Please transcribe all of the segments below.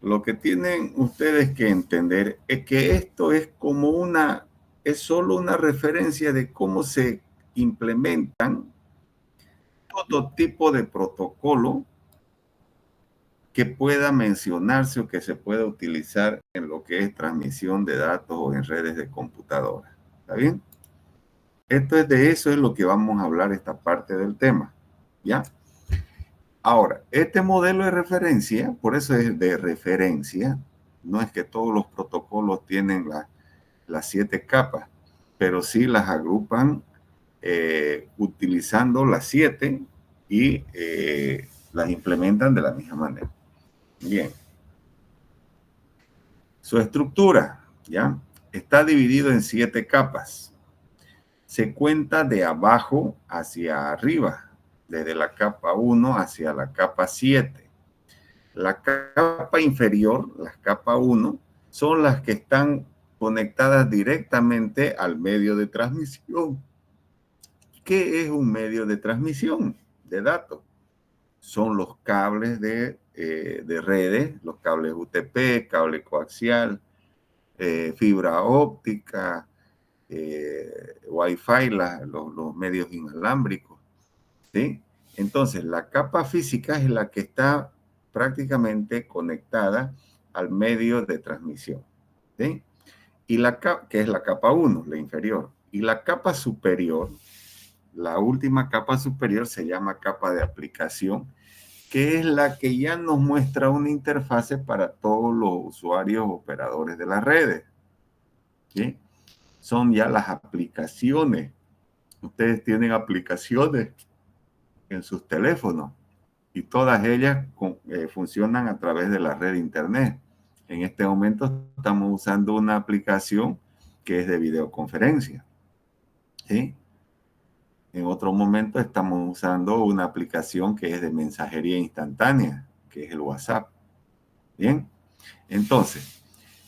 Lo que tienen ustedes que entender es que esto es como es solo una referencia de cómo se implementan todo tipo de protocolo que pueda mencionarse o que se pueda utilizar en lo que es transmisión de datos o en redes de computadora. ¿Está bien? De eso es lo que vamos a hablar esta parte del tema. ¿Ya? Ahora, este modelo de referencia, por eso es de referencia, no es que todos los protocolos tienen las 7 capas, pero sí las agrupan utilizando las 7 y las implementan de la misma manera. Bien. Su estructura, ¿ya? Está dividido en 7 capas. Se cuenta de abajo hacia arriba, desde la capa 1 hacia la capa 7. La capa inferior, la capa 1, son las que están conectadas directamente al medio de transmisión. ¿Qué es un medio de transmisión de datos? Son los cables de redes, los cables UTP, cable coaxial, fibra óptica, Wi-Fi, los medios inalámbricos, ¿sí? Entonces, la capa física es la que está prácticamente conectada al medio de transmisión, ¿sí? Y que es la capa 1, la inferior. Y la capa superior, la última capa superior se llama capa de aplicación, que es la que ya nos muestra una interfase para todos los usuarios operadores de las redes, ¿sí? Son ya las aplicaciones. Ustedes tienen aplicaciones en sus teléfonos y todas ellas funcionan a través de la red internet. En este momento estamos usando una aplicación que es de videoconferencia, ¿sí? En otro momento estamos usando una aplicación que es de mensajería instantánea, que es el WhatsApp. Bien, entonces,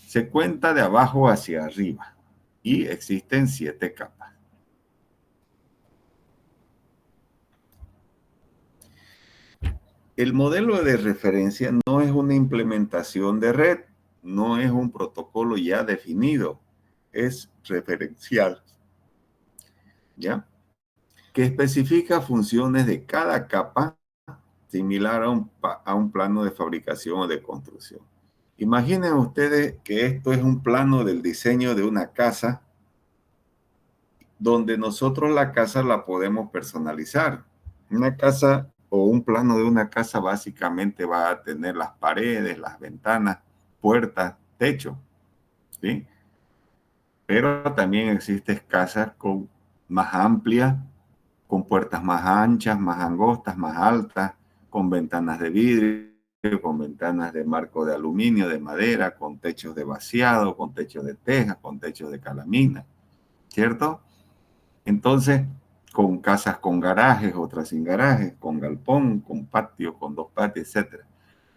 se cuenta de abajo hacia arriba y existen 7 capas. El modelo de referencia no es una implementación de red, no es un protocolo ya definido, es referencial, ¿ya? Que especifica funciones de cada capa similar a un plano de fabricación o de construcción. Imaginen ustedes que esto es un plano del diseño de una casa donde nosotros la casa la podemos personalizar. Una casa o un plano de una casa básicamente va a tener las paredes, las ventanas, puertas, techo, ¿sí? Pero también existen casas con más amplias, con puertas más anchas, más angostas, más altas, con ventanas de vidrio, con ventanas de marco de aluminio, de madera, con techos de vaciado, con techos de teja, con techos de calamina, ¿cierto? Entonces, con casas con garajes, otras sin garajes, con galpón, con patio, con 2 patios, etc.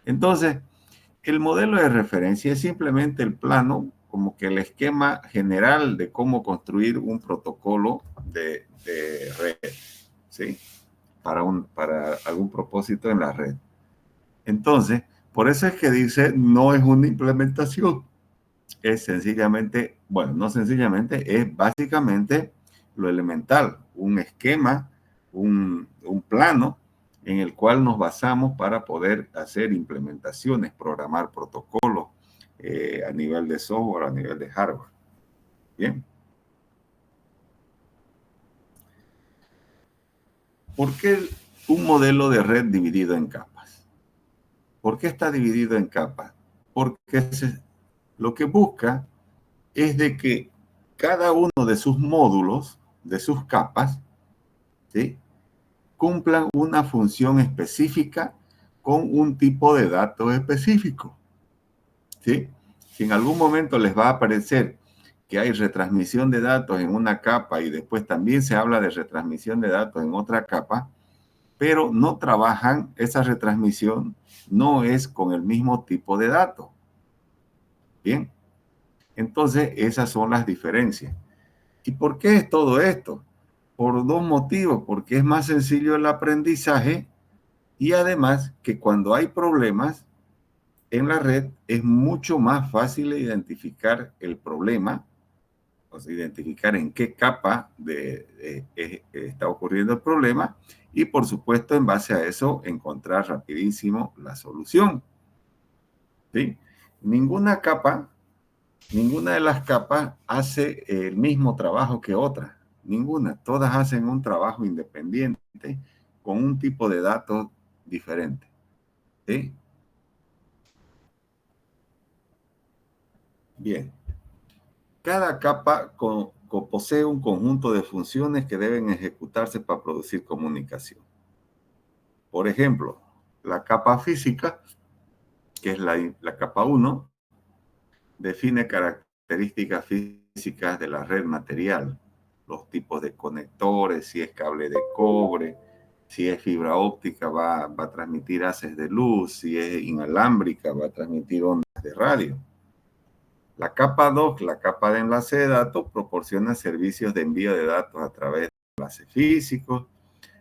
Entonces, el modelo de referencia es simplemente el plano, como que el esquema general de cómo construir un protocolo de red, ¿sí? Para algún propósito en la red. Entonces, por eso es que dice, no es una implementación. Es sencillamente, bueno, no sencillamente, es básicamente lo elemental, un esquema, un plano en el cual nos basamos para poder hacer implementaciones, programar protocolos a nivel de software, a nivel de hardware. Bien. ¿Por qué un modelo de red dividido en capas? ¿Por qué está dividido en capas? Porque lo que busca es de que cada uno de sus módulos, de sus capas, ¿sí?, cumplan una función específica con un tipo de datos específico, ¿sí? Si en algún momento les va a aparecer que hay retransmisión de datos en una capa y después también se habla de retransmisión de datos en otra capa, pero no trabajan, esa retransmisión no es con el mismo tipo de datos. Bien, entonces esas son las diferencias. ¿Y por qué es todo esto? Por 2 motivos, porque es más sencillo el aprendizaje y además que cuando hay problemas, en la red es mucho más fácil identificar el problema, o sea, identificar en qué capa está ocurriendo el problema y, por supuesto, en base a eso, encontrar rapidísimo la solución. ¿Sí? Ninguna capa, ninguna de las capas hace el mismo trabajo que otra. Ninguna. Todas hacen un trabajo independiente con un tipo de datos diferente. ¿Sí? Bien. Cada capa posee un conjunto de funciones que deben ejecutarse para producir comunicación. Por ejemplo, la capa física, que es la capa 1, define características físicas de la red material, los tipos de conectores, si es cable de cobre, si es fibra óptica va a transmitir haces de luz, si es inalámbrica va a transmitir ondas de radio. La capa 2, la capa de enlace de datos, proporciona servicios de envío de datos a través de enlaces físicos.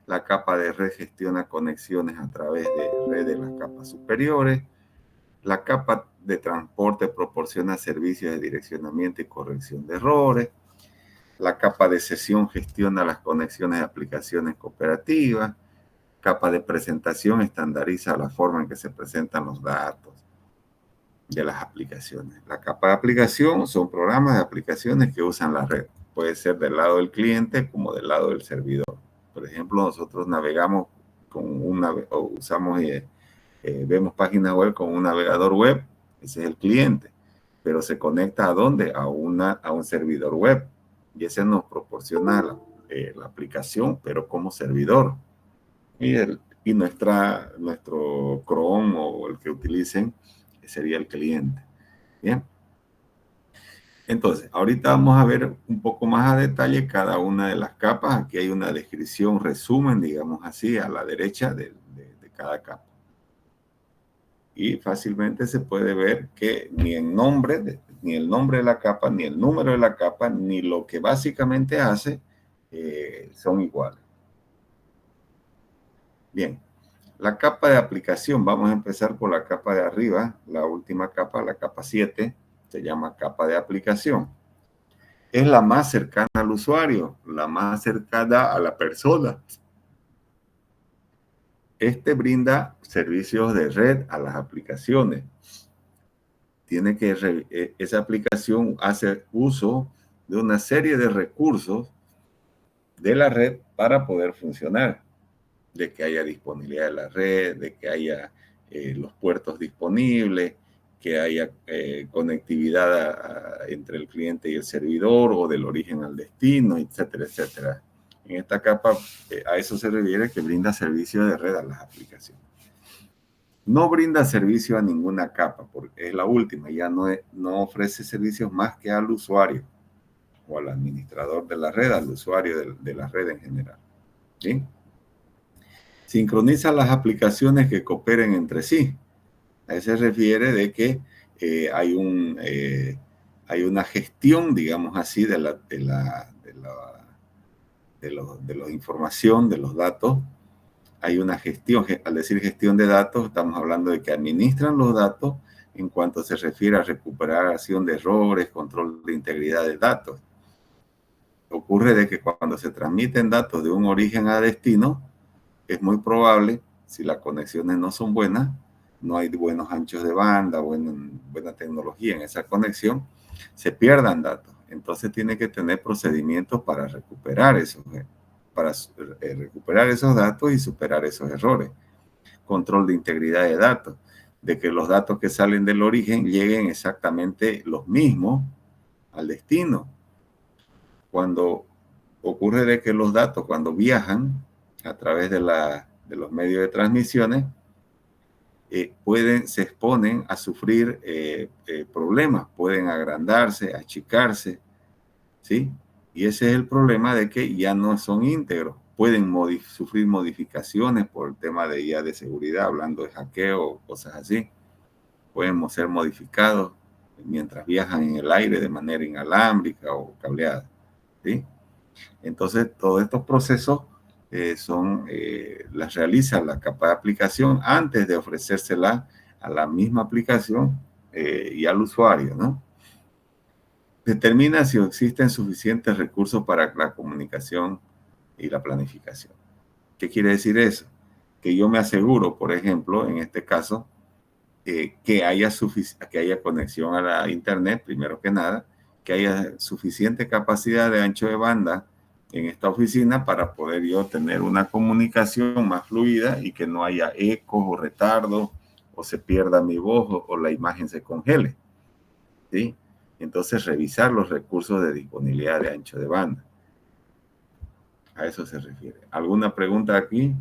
La capa de red gestiona conexiones a través de red de las capas superiores. La capa de transporte proporciona servicios de direccionamiento y corrección de errores. La capa de sesión gestiona las conexiones de aplicaciones cooperativas. Capa de presentación estandariza la forma en que se presentan los datos de las aplicaciones. La capa de aplicación son programas de aplicaciones que usan la red. Puede ser del lado del cliente como del lado del servidor. Por ejemplo, nosotros navegamos con o usamos vemos páginas web con un navegador web, ese es el cliente, pero se conecta ¿a dónde? A un servidor web y ese nos proporciona la aplicación, pero como servidor. Y nuestro Chrome o el que utilicen sería el cliente. Bien. Entonces, ahorita vamos a ver un poco más a detalle cada una de las capas. Aquí hay una descripción, resumen, digamos así, a la derecha de cada capa. Y fácilmente se puede ver que ni el nombre de la capa, ni el número de la capa, ni lo que básicamente hace son iguales. Bien, la capa de aplicación, vamos a empezar por la capa de arriba, la última capa, la capa 7, se llama capa de aplicación. Es la más cercana al usuario, la más cercana a la persona. Este brinda servicios de red a las aplicaciones. Esa aplicación hace uso de una serie de recursos de la red para poder funcionar, de que haya disponibilidad de la red, de que haya los puertos disponibles, que haya conectividad entre el cliente y el servidor o del origen al destino, etcétera, etcétera. En esta capa, a eso se refiere que brinda servicio de red a las aplicaciones. No brinda servicio a ninguna capa, porque es la última, ya no ofrece servicios más que al usuario o al administrador de la red, al usuario de la red en general. ¿Sí? Sincroniza las aplicaciones que cooperen entre sí. A eso se refiere de que hay una gestión, digamos así, de la información, de los datos. Hay una gestión, al decir gestión de datos, estamos hablando de que administran los datos en cuanto se refiere a recuperación de errores, control de integridad de datos. Ocurre de que cuando se transmiten datos de un origen a destino, es muy probable, si las conexiones no son buenas, no hay buenos anchos de banda, buena tecnología en esa conexión, se pierdan datos. Entonces tiene que tener procedimientos para recuperar esos datos y superar esos errores. Control de integridad de datos, de que los datos que salen del origen lleguen exactamente los mismos al destino. Cuando ocurre de que los datos, cuando viajan a través de los medios de transmisiones, se exponen a sufrir problemas, pueden agrandarse, achicarse, ¿sí? Y ese es el problema de que ya no son íntegros, pueden sufrir modificaciones por el tema de seguridad, hablando de hackeo o cosas así, pueden ser modificados mientras viajan en el aire de manera inalámbrica o cableada, ¿sí? Entonces, todos estos procesos las realiza la capa de aplicación antes de ofrecérsela a la misma aplicación y al usuario, ¿no? Determina si existen suficientes recursos para la comunicación y la planificación. ¿Qué quiere decir eso? Que yo me aseguro, por ejemplo, en este caso, que haya conexión a la internet, primero que nada, que haya suficiente capacidad de ancho de banda en esta oficina para poder yo tener una comunicación más fluida y que no haya ecos o retardos o se pierda mi voz o la imagen se congele, ¿sí? Entonces, revisar los recursos de disponibilidad de ancho de banda. A eso se refiere. ¿Alguna pregunta aquí?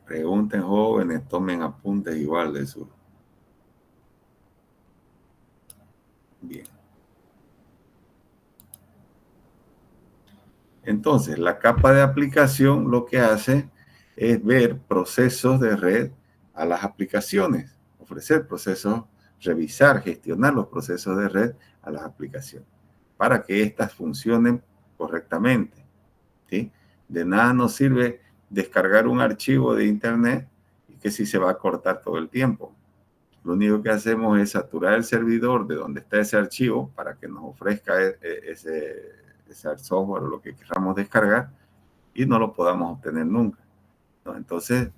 Pregunten, jóvenes, tomen apuntes igual de su. Bien. Entonces, la capa de aplicación lo que hace es ver procesos de red a las aplicaciones, ofrecer procesos, revisar, gestionar los procesos de red a las aplicaciones para que éstas funcionen correctamente, ¿sí? De nada nos sirve descargar un archivo de internet y que si se va a cortar todo el tiempo. Lo único que hacemos es saturar el servidor de donde está ese archivo para que nos ofrezca ese software o lo que queramos descargar y no lo podamos obtener nunca, ¿no? Entonces,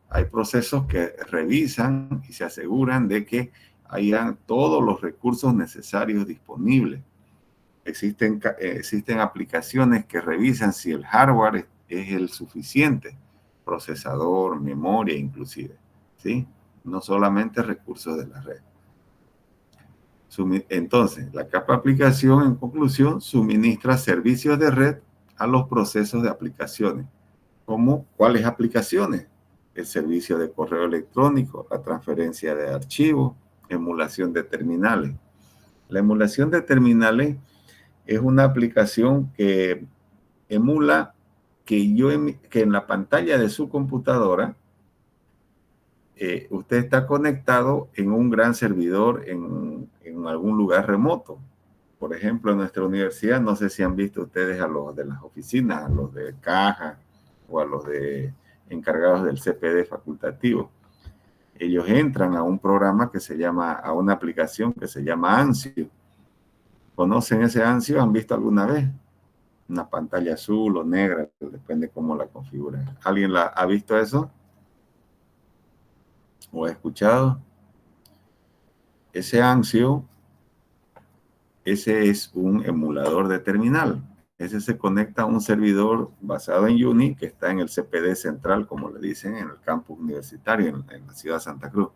hay procesos que revisan y se aseguran de que hayan todos los recursos necesarios disponibles. Existen aplicaciones que revisan si el hardware es el suficiente, procesador, memoria inclusive, ¿sí? No solamente recursos de la red. Entonces, la capa de aplicación, en conclusión, suministra servicios de red a los procesos de aplicaciones. ¿Cómo? ¿Cuáles aplicaciones? El servicio de correo electrónico, la transferencia de archivos, emulación de terminales. La emulación de terminales es una aplicación que emula que en la pantalla de su computadora usted está conectado en un gran servidor en algún lugar remoto. Por ejemplo, en nuestra universidad, no sé si han visto ustedes a los de las oficinas, a los de caja o a los de encargados del CPD facultativo. Ellos entran a un programa que se llama, a una aplicación que se llama Ansible. ¿Conocen ese Ansible? ¿Han visto alguna vez? Una pantalla azul o negra, depende cómo la configuren. ¿Alguien ha visto eso? ¿O ha escuchado? Ese Ansible, ese es un emulador de terminal. Ese se conecta a un servidor basado en Uni que está en el CPD central, como le dicen, en el campus universitario, en la ciudad de Santa Cruz,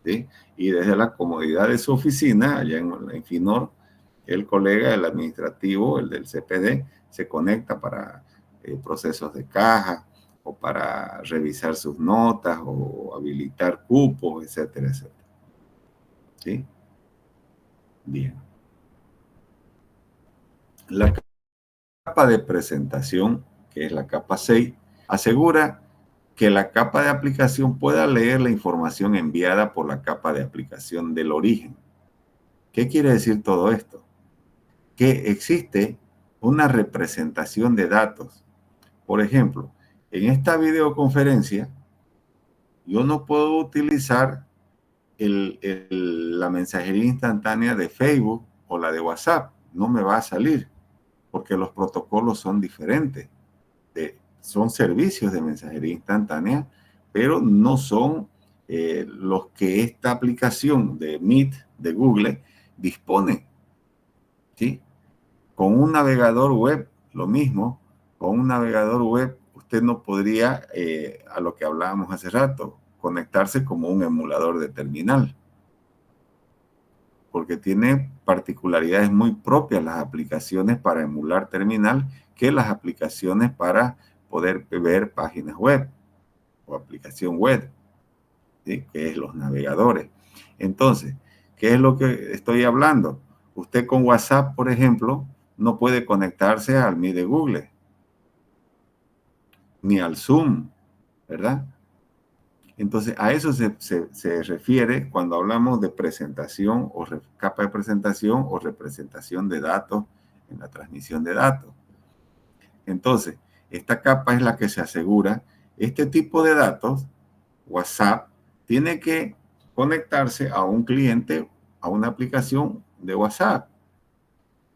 ¿sí? Y desde la comodidad de su oficina, allá en Finor, el colega, el administrativo, el del CPD, se conecta para procesos de caja o para revisar sus notas o habilitar cupos, etcétera, etcétera. ¿Sí? Bien. La capa de presentación, que es la capa 6, asegura que la capa de aplicación pueda leer la información enviada por la capa de aplicación del origen. ¿Qué quiere decir todo esto? Que existe una representación de datos. Por ejemplo, en esta videoconferencia, yo no puedo utilizar la mensajería instantánea de Facebook o la de WhatsApp. No me va a salir porque los protocolos son diferentes. Son servicios de mensajería instantánea, pero no son los que esta aplicación de Meet de Google dispone, ¿sí? Con un navegador web, lo mismo, con un navegador web usted no podría, a lo que hablábamos hace rato, conectarse como un emulador de terminal, porque tiene particularidades muy propias las aplicaciones para emular terminal que las aplicaciones para poder ver páginas web o aplicación web, ¿sí? Que es los navegadores. Entonces, ¿qué es lo que estoy hablando? Usted con WhatsApp, por ejemplo, no puede conectarse al Meet de Google, ni al Zoom, ¿verdad? Entonces, a eso se refiere cuando hablamos de presentación o capa de presentación o representación de datos en la transmisión de datos. Entonces, Esta capa es la que se asegura este tipo de datos. WhatsApp tiene que conectarse a un cliente, a una aplicación de WhatsApp.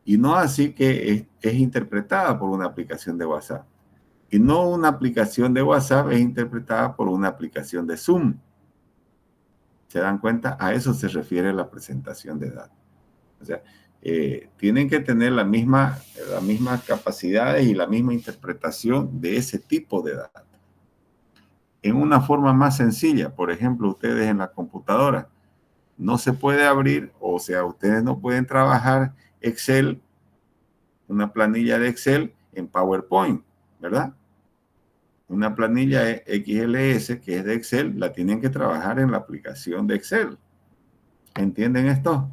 Y no así que es interpretada por una aplicación de WhatsApp. Y no una aplicación de WhatsApp es interpretada por una aplicación de Zoom. ¿Se dan cuenta? A eso se refiere la presentación de datos. O sea, tienen que tener las mismas capacidades y la misma interpretación de ese tipo de datos. En una forma más sencilla, por ejemplo, ustedes en la computadora, no se puede abrir, o sea, ustedes no pueden trabajar Excel, una planilla de Excel en PowerPoint, ¿verdad? Una planilla XLS que es de Excel, la tienen que trabajar en la aplicación de Excel. ¿Entienden esto?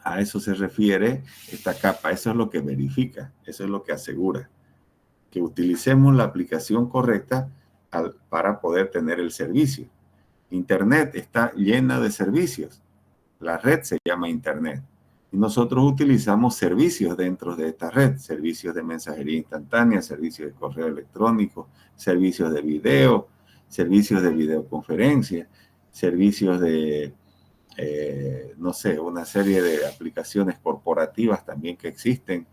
A eso se refiere esta capa, eso es lo que verifica, eso es lo que asegura, que utilicemos la aplicación correcta para poder tener el servicio. Internet está llena de servicios, la red se llama Internet y nosotros utilizamos servicios dentro de esta red, servicios de mensajería instantánea, servicios de correo electrónico, servicios de video, servicios de videoconferencia, servicios de no sé, una serie de aplicaciones corporativas también que existen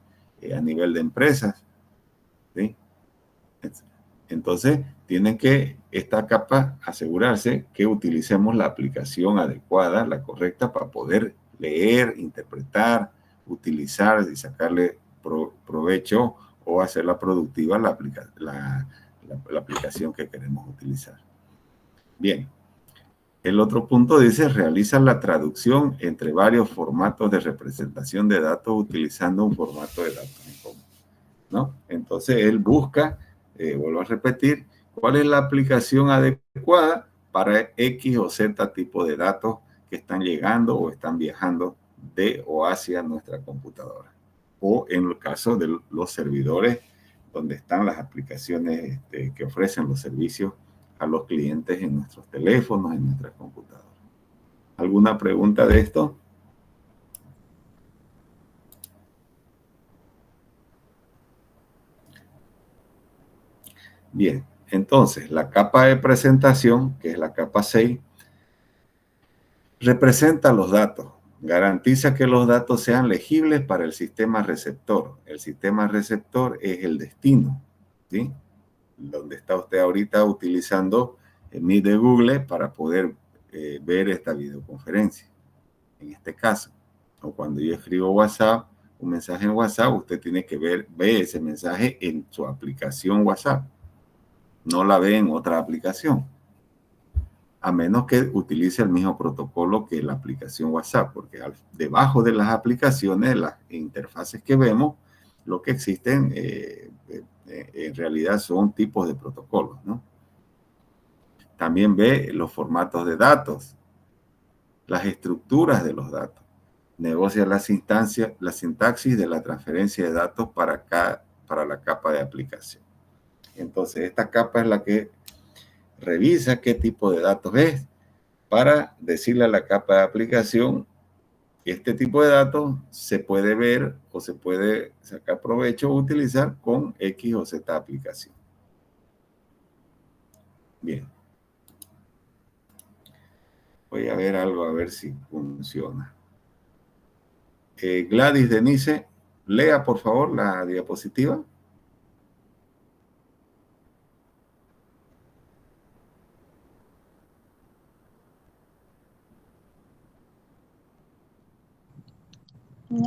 a nivel de empresas, ¿sí? Entonces, tienen que esta capa asegurarse que utilicemos la aplicación adecuada, la correcta, para poder leer, interpretar, utilizar y sacarle provecho o hacerla productiva la aplicación que queremos utilizar. Bien. El otro punto dice, realiza la traducción entre varios formatos de representación de datos utilizando un formato de datos en común, ¿no? Entonces, él busca, vuelvo a repetir, cuál es la aplicación adecuada para X o Z tipo de datos que están llegando o están viajando de o hacia nuestra computadora. O en el caso de los servidores, donde están las aplicaciones que ofrecen los servicios a los clientes en nuestros teléfonos, en nuestras computadoras. ¿Alguna pregunta de esto? Bien, entonces la capa de presentación, que es la capa 6, representa los datos, garantiza que los datos sean legibles para el sistema receptor. El sistema receptor es el destino, ¿sí? Donde está usted ahorita utilizando el Meet de Google para poder ver esta videoconferencia, en este caso. O cuando yo escribo WhatsApp, un mensaje en WhatsApp, usted tiene que ver ese mensaje en su aplicación WhatsApp. No la ve en otra aplicación. A menos que utilice el mismo protocolo que la aplicación WhatsApp, porque debajo de las aplicaciones, las interfaces que vemos, lo que existen en realidad son tipos de protocolos, ¿no? También ve los formatos de datos, las estructuras de los datos, negocia las instancias, la sintaxis de la transferencia de datos para la capa de aplicación. Entonces, esta capa es la que revisa qué tipo de datos es para decirle a la capa de aplicación que este tipo de datos se puede ver o se puede sacar provecho o utilizar con X o Z aplicación. Bien. Voy a ver algo, a ver si funciona. Gladys Denise, lea por favor la diapositiva.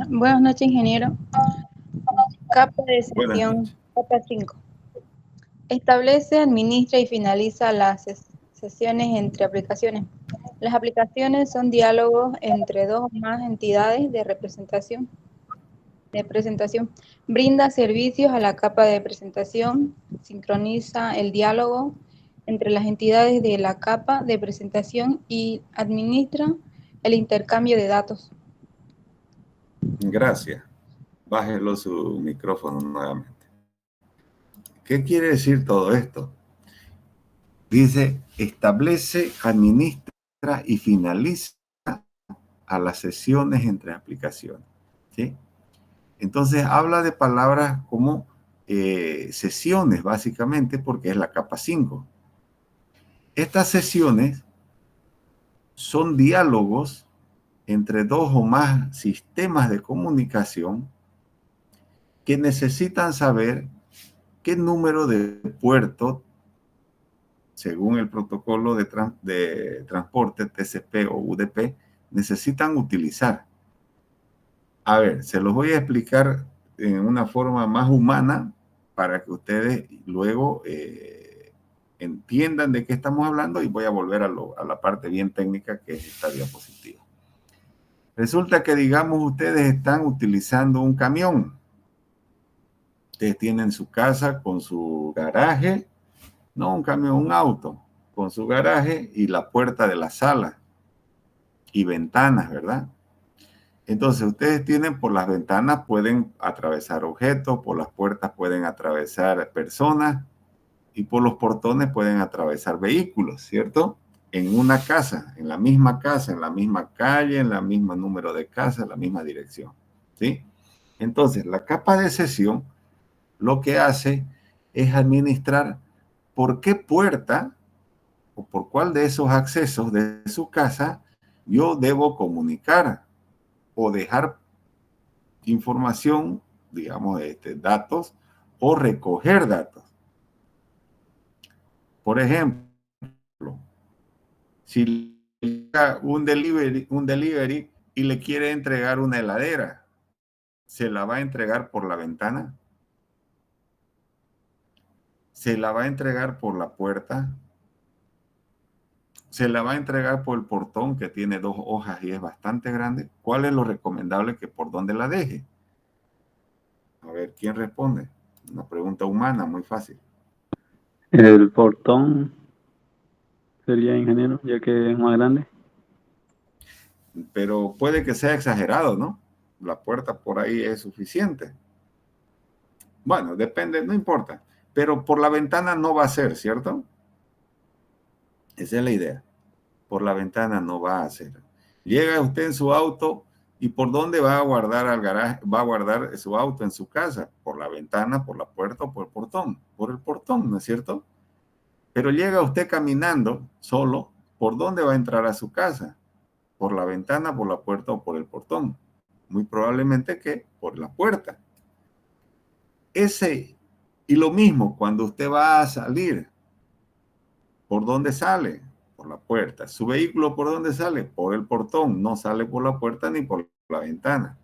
Buenas noches, ingeniero. Capa de Buenas sesión, noches. capa 5. Establece, administra y finaliza las sesiones entre aplicaciones. Las aplicaciones son diálogos entre dos o más entidades de presentación. Brinda servicios a la capa de presentación, sincroniza el diálogo entre las entidades de la capa de presentación y administra el intercambio de datos. Gracias. Bájelo su micrófono nuevamente. ¿Qué quiere decir todo esto? Dice, establece, administra y finaliza a las sesiones entre aplicaciones, ¿sí? Entonces habla de palabras como sesiones, básicamente, porque es la capa 5. Estas sesiones son diálogos entre dos o más sistemas de comunicación que necesitan saber qué número de puerto, según el protocolo de transporte TCP o UDP, necesitan utilizar. A ver, se los voy a explicar en una forma más humana para que ustedes luego entiendan de qué estamos hablando, y voy a volver a la parte bien técnica que es esta diapositiva. Resulta que, digamos, ustedes están utilizando un camión. Ustedes tienen su casa con su garaje, no un camión, un auto, con su garaje y la puerta de la sala y ventanas, ¿verdad? Entonces, ustedes tienen, por las ventanas pueden atravesar objetos, por las puertas pueden atravesar personas y por los portones pueden atravesar vehículos, ¿cierto? En una casa, en la misma calle, en la misma número de casa, en la misma dirección, ¿sí? Entonces, la capa de sesión lo que hace es administrar por qué puerta o por cuál de esos accesos de su casa yo debo comunicar o dejar información, digamos, datos, o recoger datos. Por ejemplo, si un delivery y le quiere entregar una heladera, ¿se la va a entregar por la ventana? ¿Se la va a entregar por la puerta? ¿Se la va a entregar por el portón, que tiene 2 hojas y es bastante grande? ¿Cuál es lo recomendable que por dónde la deje? A ver, ¿quién responde? Una pregunta humana, muy fácil. El portón sería, ingeniero, ya que es más grande. Pero puede que sea exagerado, ¿no? La puerta por ahí es suficiente. Bueno, depende, no importa. Pero por la ventana no va a ser, ¿cierto? Esa es la idea. Por la ventana no va a ser. Llega usted en su auto, ¿y por dónde va a guardar al garaje? Va a guardar su auto en su casa. Por la ventana, por la puerta o por el portón. Por el portón, ¿no es cierto? Pero llega usted caminando solo, ¿por dónde va a entrar a su casa? ¿Por la ventana, por la puerta o por el portón? Muy probablemente que por la puerta. Y lo mismo cuando usted va a salir. ¿Por dónde sale? Por la puerta. ¿Su vehículo por dónde sale? Por el portón. No sale por la puerta ni por la ventana.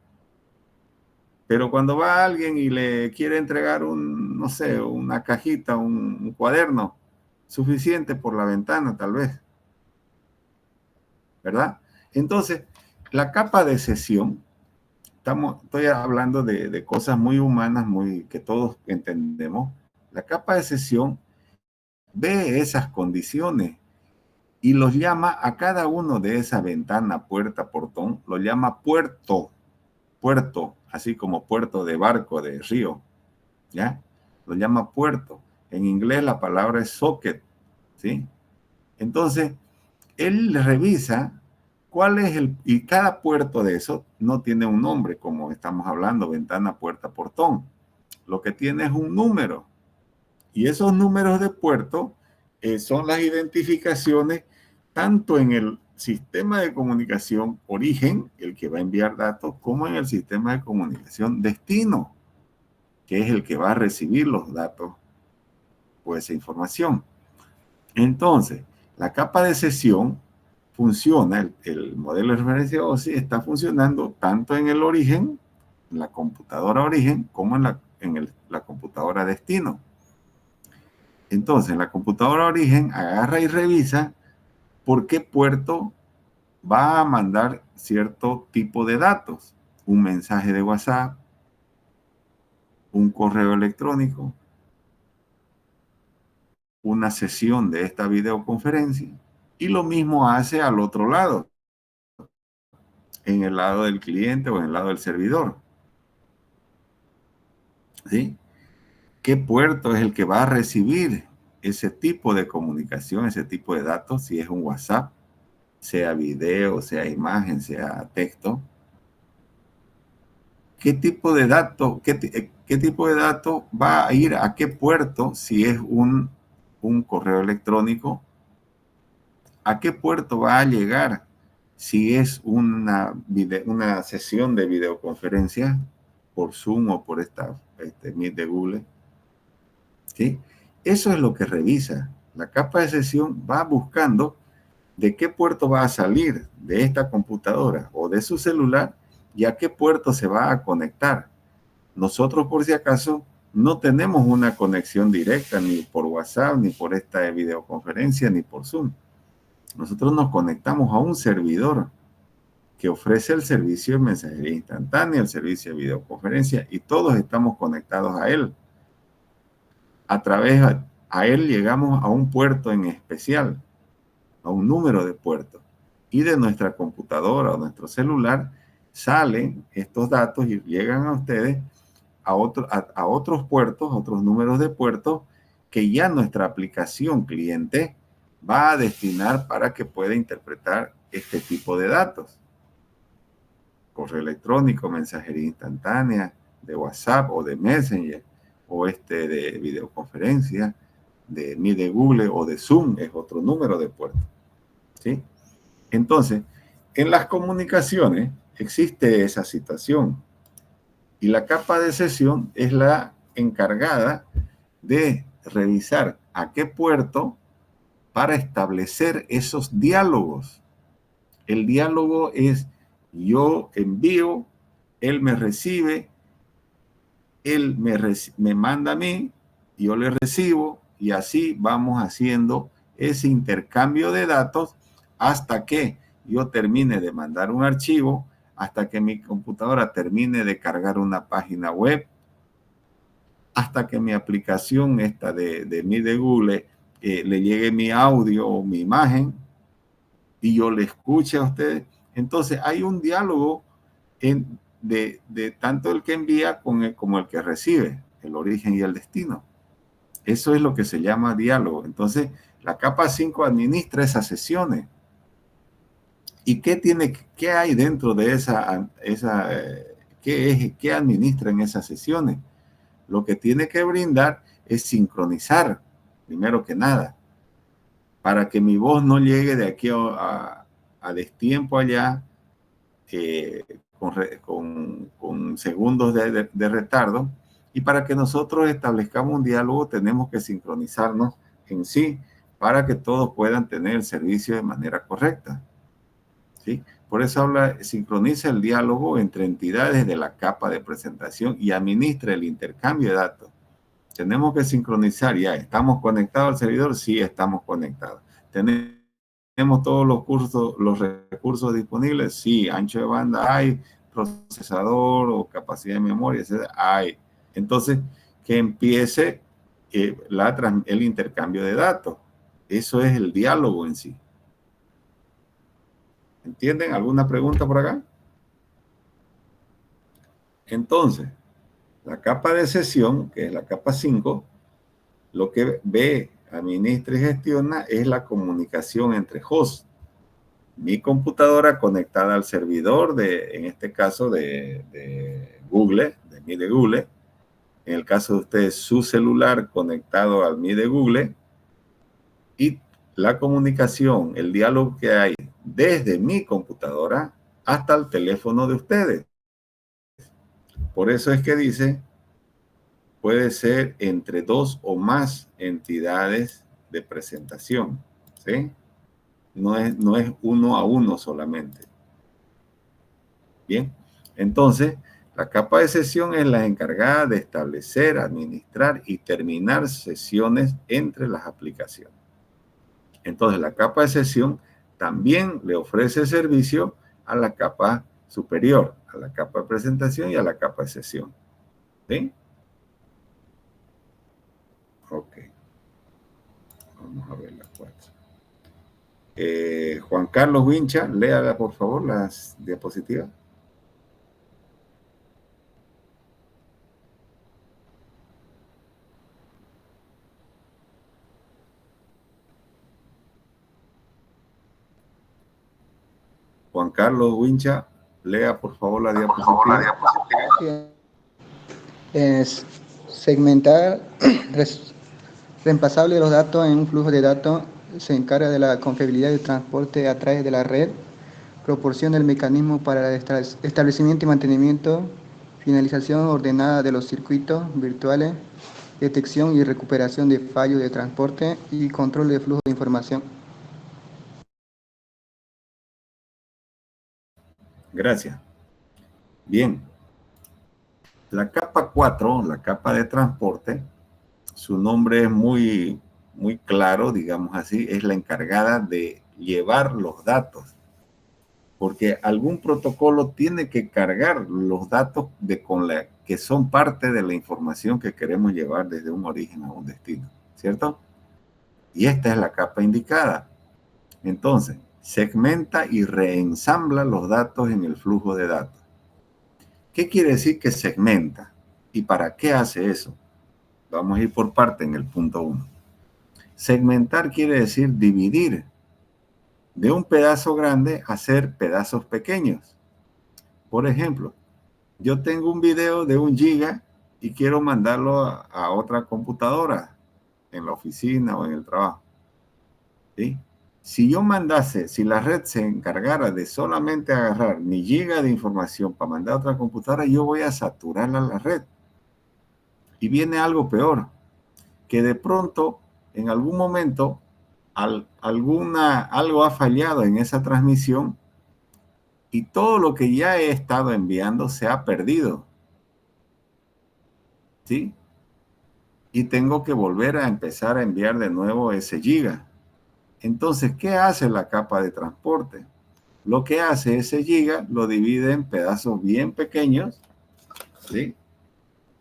Pero cuando va alguien y le quiere entregar no sé, una cajita, un cuaderno, suficiente por la ventana tal vez. ¿Verdad? Entonces, la capa de sesión, estoy hablando de cosas muy humanas, que todos entendemos. La capa de sesión ve esas condiciones y los llama a cada uno de esa ventana, puerta, portón, lo llama puerto, así como puerto de barco, de río, ¿ya? Lo llama puerto. En inglés la palabra es socket, ¿sí? Entonces, él revisa cuál es y cada puerto de eso no tiene un nombre, como estamos hablando, ventana, puerta, portón. Lo que tiene es un número. Y esos números de puerto son las identificaciones tanto en el sistema de comunicación origen, el que va a enviar datos, como en el sistema de comunicación destino, que es el que va a recibir los datos o esa información. Entonces, la capa de sesión funciona, el modelo de referencia OSI está funcionando tanto en el origen, en la computadora origen, como en la computadora destino. Entonces, la computadora origen agarra y revisa por qué puerto va a mandar cierto tipo de datos. Un mensaje de WhatsApp, un correo electrónico, una sesión de esta videoconferencia. Y lo mismo hace al otro lado, en el lado del cliente o en el lado del servidor. ¿Sí? ¿Qué puerto es el que va a recibir ese tipo de comunicación, ese tipo de datos? Si es un WhatsApp, sea video, sea imagen, sea texto. ¿qué tipo de datos, qué tipo de datos va a ir a qué puerto si es un correo electrónico? ¿A qué puerto va a llegar si es una sesión de videoconferencia por Zoom o por este Meet de Google? ¿Sí? Eso es lo que revisa. La capa de sesión va buscando de qué puerto va a salir de esta computadora o de su celular y a qué puerto se va a conectar. Nosotros, por si acaso, no tenemos una conexión directa ni por WhatsApp, ni por esta videoconferencia, ni por Zoom. Nosotros nos conectamos a un servidor que ofrece el servicio de mensajería instantánea, el servicio de videoconferencia, y todos estamos conectados a él. A través a él llegamos a un puerto en especial, a un número de puertos, y de nuestra computadora o nuestro celular salen estos datos y llegan a ustedes a otros puertos, a otros números de puertos que ya nuestra aplicación cliente va a destinar para que pueda interpretar este tipo de datos. Correo electrónico, mensajería instantánea, de WhatsApp o de Messenger, o de videoconferencia, de Google o de Zoom, es otro número de puertos. ¿Sí? Entonces, en las comunicaciones existe esa situación y la capa de sesión es la encargada de revisar a qué puerto para establecer esos diálogos. El diálogo es yo envío, él me recibe, él me manda a mí, yo le recibo y así vamos haciendo ese intercambio de datos hasta que yo termine de mandar un archivo, hasta que mi computadora termine de cargar una página web, hasta que mi aplicación esta de mí de Google le llegue mi audio o mi imagen y yo le escuche a ustedes. Entonces hay un diálogo de tanto el que envía como el que recibe, el origen y el destino. Eso es lo que se llama diálogo. Entonces, la capa 5 administra esas sesiones. ¿Y qué hay dentro de qué administra en esas sesiones? Lo que tiene que brindar es sincronizar, primero que nada, para que mi voz no llegue de aquí a destiempo allá, con segundos de retardo, y para que nosotros establezcamos un diálogo tenemos que sincronizarnos en sí para que todos puedan tener el servicio de manera correcta. ¿Sí? Por eso sincroniza el diálogo entre entidades de la capa de presentación y administra el intercambio de datos. Tenemos que sincronizar ya. ¿Estamos conectados al servidor? Sí, estamos conectados. ¿Tenemos todos los recursos disponibles? Sí, ancho de banda hay, procesador o capacidad de memoria, etc. Hay. Entonces, que empiece el intercambio de datos. Eso es el diálogo en sí. ¿Entienden? ¿Alguna pregunta por acá? Entonces, la capa de sesión, que es la capa 5, lo que ve, administra y gestiona es la comunicación entre hosts. Mi computadora conectada al servidor en este caso de Google, de mí de Google. En el caso de ustedes, su celular conectado al mí de Google. Y la comunicación, el diálogo que hay desde mi computadora hasta el teléfono de ustedes. Por eso es que dice, puede ser entre dos o más entidades de presentación, ¿sí? No es uno a uno solamente. Bien, entonces, la capa de sesión es la encargada de establecer, administrar y terminar sesiones entre las aplicaciones. Entonces, la capa de sesión también le ofrece servicio a la capa superior, a la capa de presentación y a la capa de sesión. ¿Sí? Ok. Vamos a ver las cuatro. Juan Carlos Wincha, léala por favor las diapositivas. Juan Carlos Wincha, Lea, por favor, la diapositiva. Bien. Es segmentar, reemplazable de los datos en un flujo de datos, se encarga de la confiabilidad del transporte a través de la red, proporciona el mecanismo para el establecimiento y mantenimiento, finalización ordenada de los circuitos virtuales, detección y recuperación de fallos de transporte y control de flujo de información. Gracias. Bien. La capa 4, la capa de transporte, su nombre es muy claro, digamos así, es la encargada de llevar los datos. Porque algún protocolo tiene que cargar los datos que son parte de la información que queremos llevar desde un origen a un destino, ¿cierto? Y esta es la capa indicada. Entonces, segmenta y reensambla los datos en el flujo de datos. ¿Qué quiere decir que segmenta? ¿Y para qué hace eso? Vamos a ir por parte en el punto 1. Segmentar quiere decir dividir de un pedazo grande a hacer pedazos pequeños. Por ejemplo, yo tengo un video de 1 giga y quiero mandarlo a otra computadora en la oficina o en el trabajo. ¿Sí? Si la red se encargara de solamente agarrar mi giga de información para mandar a otra computadora, yo voy a saturar la red. Y viene algo peor, que de pronto, en algún momento, algo ha fallado en esa transmisión y todo lo que ya he estado enviando se ha perdido. ¿Sí? Y tengo que volver a empezar a enviar de nuevo ese giga. Entonces, ¿qué hace la capa de transporte? Lo que hace ese giga lo divide en pedazos bien pequeños, ¿sí?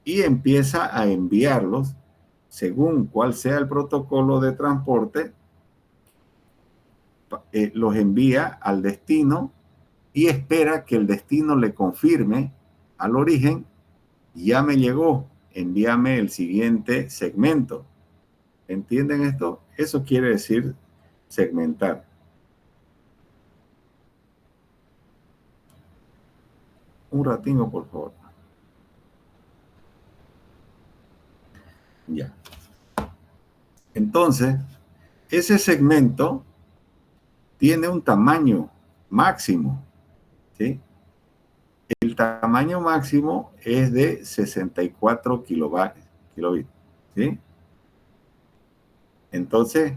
Y empieza a enviarlos según cuál sea el protocolo de transporte, los envía al destino y espera que el destino le confirme al origen: ya me llegó, envíame el siguiente segmento. ¿Entienden esto? Eso quiere decir segmentar. Un ratingo, por favor. Ya. Entonces, ese segmento tiene un tamaño máximo, ¿sí? El tamaño máximo es de 64 kilobits, ¿sí? Entonces,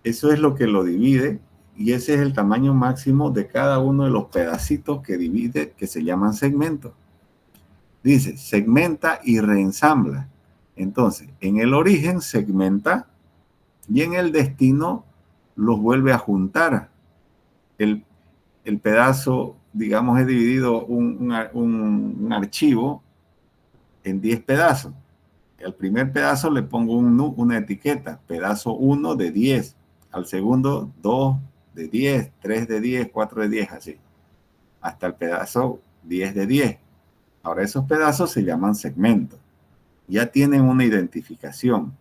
eso es lo que lo divide y ese es el tamaño máximo de cada uno de los pedacitos que divide, que se llaman segmentos. Dice, segmenta y reensambla. Entonces, en el origen segmenta y en el destino los vuelve a juntar. El pedazo, digamos, he dividido un archivo en 10 pedazos. Al primer pedazo le pongo una etiqueta, pedazo 1 de 10. Al segundo, 2 de 10, 3 de 10, 4 de 10, así. Hasta el pedazo 10 de 10. Ahora esos pedazos se llaman segmentos. Ya tienen una identificación.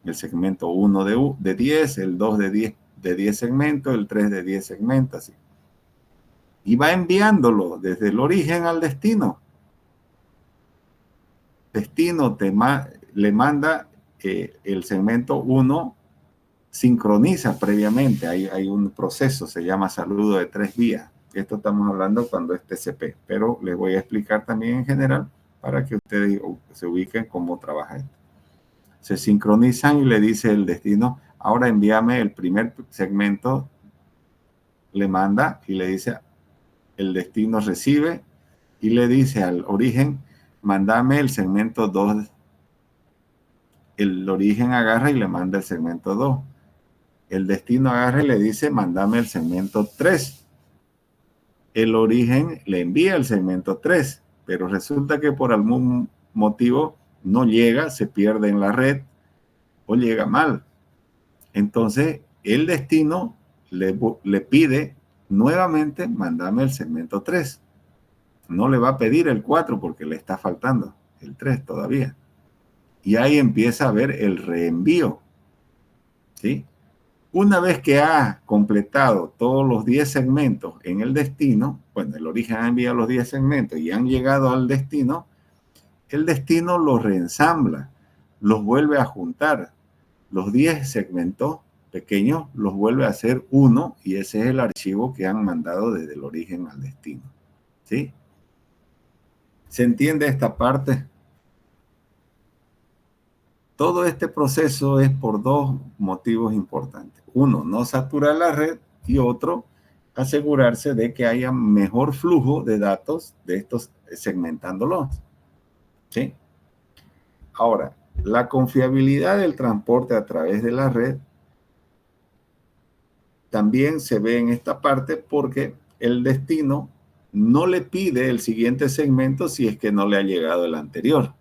El segmento 1 de 10, el 2 de 10 segmentos, el 3 de 10 segmentos, así. Y va enviándolo desde el origen al destino. Destino le manda el segmento 1, sincroniza previamente. Hay un proceso, se llama saludo de 3 vías. Esto estamos hablando cuando es TCP, pero les voy a explicar también en general para que ustedes se ubiquen cómo trabaja esto. Se sincronizan y le dice el destino, ahora envíame el primer segmento, le manda y le dice, el destino recibe y le dice al origen, mándame el segmento 2. El origen agarra y le manda el segmento 2. El destino agarra y le dice, mándame el segmento 3. El origen le envía el segmento 3, pero resulta que por algún motivo no llega, se pierde en la red o llega mal. Entonces, el destino le pide nuevamente, mándame el segmento 3. No le va a pedir el 4 porque le está faltando el 3 todavía. Y ahí empieza a ver el reenvío, ¿sí? Una vez que ha completado todos los 10 segmentos en el destino, bueno, el origen ha enviado los 10 segmentos y han llegado al destino, el destino los reensambla, los vuelve a juntar. Los 10 segmentos pequeños los vuelve a hacer uno y ese es el archivo que han mandado desde el origen al destino. ¿Sí? ¿Se entiende esta parte? Todo este proceso es por dos motivos importantes. Uno, no saturar la red y otro, asegurarse de que haya mejor flujo de datos de estos segmentándolos. ¿Sí? Ahora, la confiabilidad del transporte a través de la red también se ve en esta parte porque el destino no le pide el siguiente segmento si es que no le ha llegado el anterior.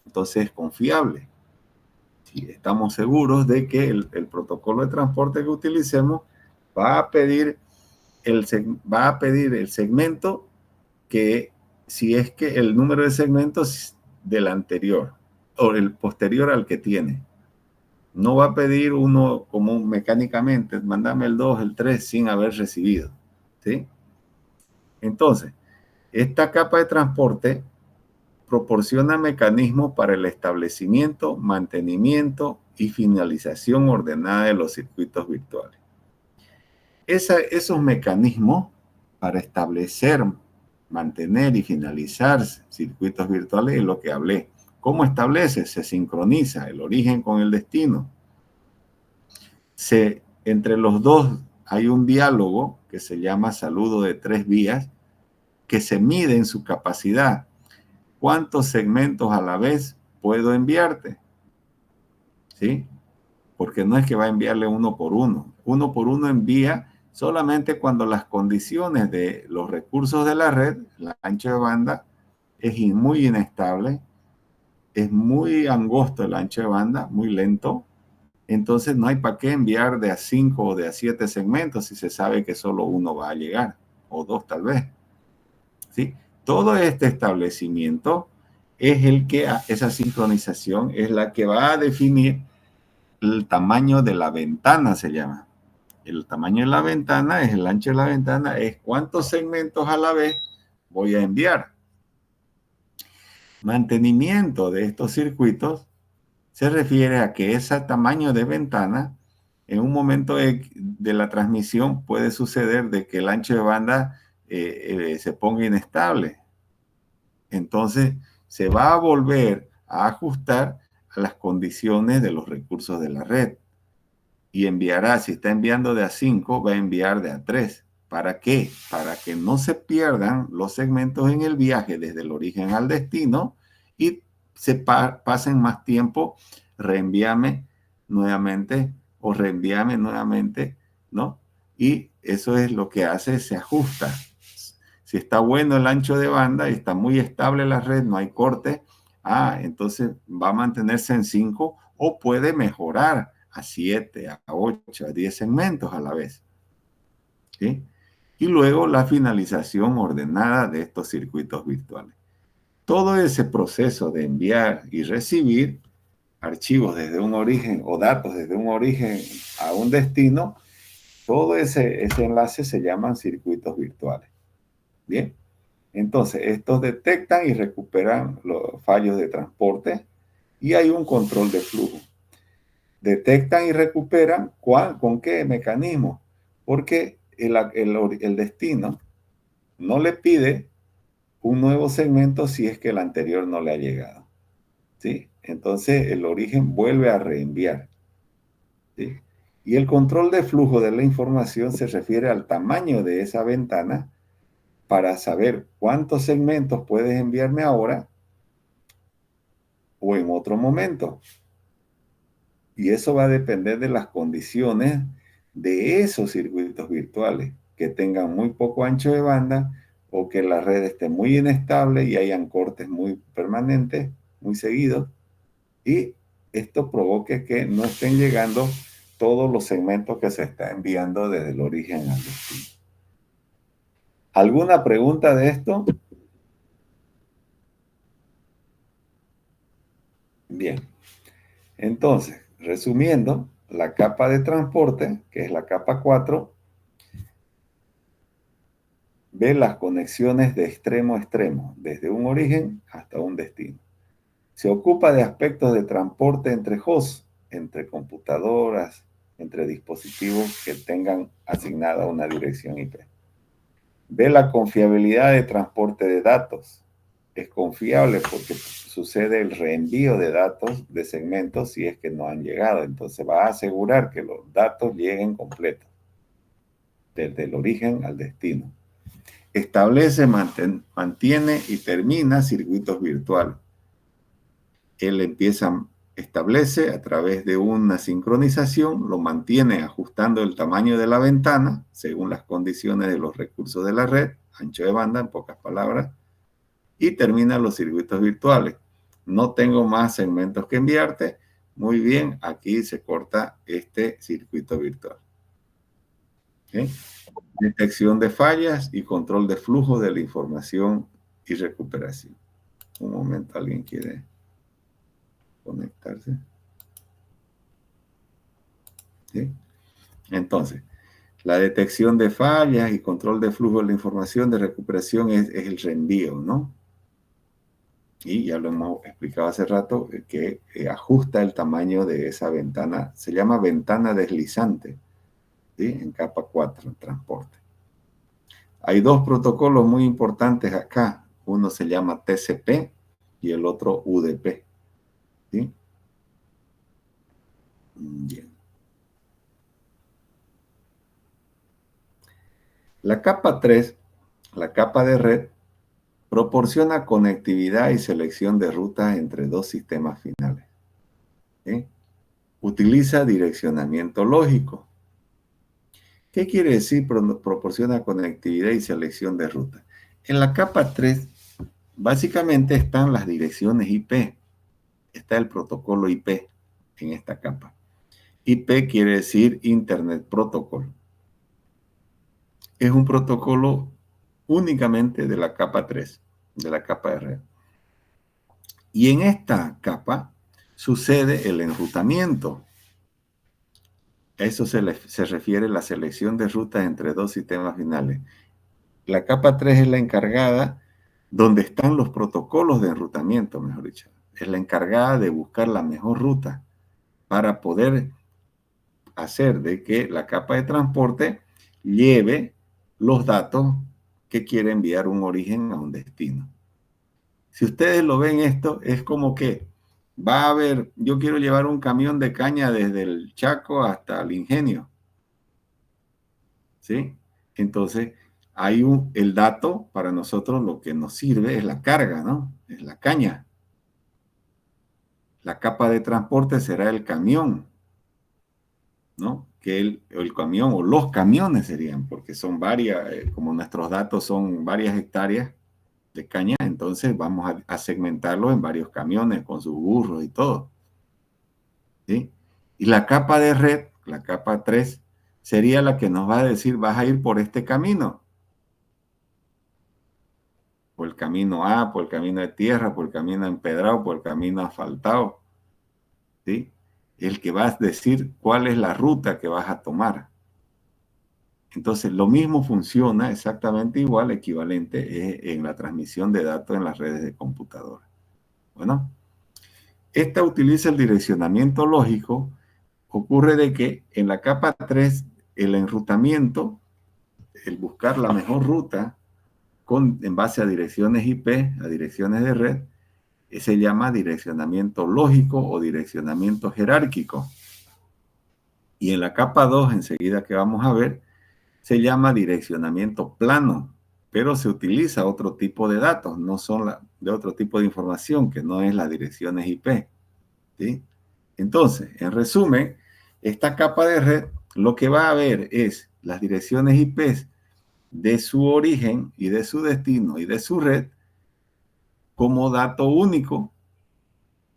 Entonces es confiable. Si estamos seguros de que el protocolo de transporte que utilicemos va a pedir el segmento que si es que el número de segmentos del anterior o el posterior al que tiene. No va a pedir uno como mecánicamente, mándame el 2, el 3 sin haber recibido. ¿Sí? Entonces, esta capa de transporte proporciona mecanismos para el establecimiento, mantenimiento y finalización ordenada de los circuitos virtuales. Esos mecanismos para establecer, mantener y finalizar circuitos virtuales es lo que hablé. ¿Cómo establece? Se sincroniza el origen con el destino. Entre los dos hay un diálogo que se llama saludo de 3 vías que se mide en su capacidad. ¿Cuántos segmentos a la vez puedo enviarte? ¿Sí? Porque no es que va a enviarle uno por uno. Uno por uno envía solamente cuando las condiciones de los recursos de la red, el ancho de banda, es muy inestable, es muy angosto el ancho de banda, muy lento. Entonces no hay para qué enviar de a 5 o de a 7 segmentos si se sabe que solo uno va a llegar, o 2 tal vez. ¿Sí? Todo este establecimiento es el que, esa sincronización es la que va a definir el tamaño de la ventana, se llama. El tamaño de la ventana es el ancho de la ventana, es cuántos segmentos a la vez voy a enviar. Mantenimiento de estos circuitos se refiere a que ese tamaño de ventana, en un momento de la transmisión puede suceder de que el ancho de banda se ponga inestable. Entonces, se va a volver a ajustar a las condiciones de los recursos de la red. Y enviará, si está enviando de a 5, va a enviar de a 3. ¿Para qué? Para que no se pierdan los segmentos en el viaje desde el origen al destino y se pasen más tiempo, reenvíame nuevamente o reenvíame nuevamente, ¿no? Y eso es lo que hace, se ajusta. Si está bueno el ancho de banda y está muy estable la red, no hay corte, entonces va a mantenerse en 5 o puede mejorar a 7, a 8, a 10 segmentos a la vez. ¿Sí? Y luego la finalización ordenada de estos circuitos virtuales. Todo ese proceso de enviar y recibir archivos desde un origen o datos desde un origen a un destino, todo ese enlace se llaman circuitos virtuales. Bien, entonces estos detectan y recuperan los fallos de transporte y hay un control de flujo. Detectan y recuperan con qué mecanismo, porque el destino no le pide un nuevo segmento si es que el anterior no le ha llegado. ¿Sí? Entonces el origen vuelve a reenviar. ¿Sí? Y el control de flujo de la información se refiere al tamaño de esa ventana para saber cuántos segmentos puedes enviarme ahora o en otro momento. Y eso va a depender de las condiciones de esos circuitos virtuales, que tengan muy poco ancho de banda o que la red esté muy inestable y hayan cortes muy permanentes, muy seguidos. Y esto provoque que no estén llegando todos los segmentos que se está enviando desde el origen al destino. ¿Alguna pregunta de esto? Bien. Entonces, resumiendo, la capa de transporte, que es la capa 4, ve las conexiones de extremo a extremo, desde un origen hasta un destino. Se ocupa de aspectos de transporte entre hosts, entre computadoras, entre dispositivos que tengan asignada una dirección IP. Ve la confiabilidad de transporte de datos. Es confiable porque sucede el reenvío de datos de segmentos si es que no han llegado. Entonces va a asegurar que los datos lleguen completos, desde el origen al destino. Establece, mantiene y termina circuitos virtuales. Él establece a través de una sincronización, lo mantiene ajustando el tamaño de la ventana según las condiciones de los recursos de la red, ancho de banda, en pocas palabras, y termina los circuitos virtuales. No tengo más segmentos que enviarte. Muy bien, aquí se corta este circuito virtual. ¿Okay? Detección de fallas y control de flujo de la información y recuperación. Un momento, ¿alguien quiere conectarse? ¿Sí? Entonces, la detección de fallas y control de flujo de la información de recuperación es el reenvío, ¿no? Y ya lo hemos explicado hace rato, que ajusta el tamaño de esa ventana. Se llama ventana deslizante, ¿sí? En capa 4, transporte. Hay dos protocolos muy importantes acá. Uno se llama TCP y el otro UDP, ¿sí? Bien. La capa 3, la capa de red, proporciona conectividad y selección de rutas entre dos sistemas finales. ¿Sí? Utiliza direccionamiento lógico. ¿Qué quiere decir proporciona conectividad y selección de rutas? En la capa 3, básicamente están las direcciones IP. Está el protocolo IP en esta capa. IP quiere decir Internet Protocol. Es un protocolo únicamente de la capa 3, de la capa de red. Y en esta capa sucede el enrutamiento. A eso se refiere la selección de rutas entre dos sistemas finales. La capa 3 es la encargada donde están los protocolos de enrutamiento, mejor dicho. Es la encargada de buscar la mejor ruta para poder hacer de que la capa de transporte lleve los datos que quiere enviar un origen a un destino. Si ustedes lo ven esto, es como que va a haber, yo quiero llevar un camión de caña desde el Chaco hasta el Ingenio. ¿Sí? Entonces, el dato para nosotros lo que nos sirve es la carga, ¿no? Es la caña. La capa de transporte será el camión, ¿no? Que el camión o los camiones serían, porque son varias, como nuestros datos son varias hectáreas de caña, entonces vamos a segmentarlo en varios camiones con sus burros y todo. ¿Sí? Y la capa de red, la capa 3, sería la que nos va a decir, vas a ir por este camino. Por el camino A, por el camino de tierra, por el camino empedrado, por el camino asfaltado. ¿Sí? El que va a decir cuál es la ruta que vas a tomar. Entonces, lo mismo funciona exactamente igual, equivalente en la transmisión de datos en las redes de computadora. Bueno, esta utiliza el direccionamiento lógico. Ocurre de que en la capa 3, el enrutamiento, el buscar la mejor ruta en base a direcciones IP, a direcciones de red, se llama direccionamiento lógico o direccionamiento jerárquico. Y en la capa 2, enseguida que vamos a ver, se llama direccionamiento plano, pero se utiliza otro tipo de datos, no son de otro tipo de información, que no es las direcciones IP. ¿Sí? Entonces, en resumen, esta capa de red lo que va a ver es las direcciones IP de su origen y de su destino y de su red como dato único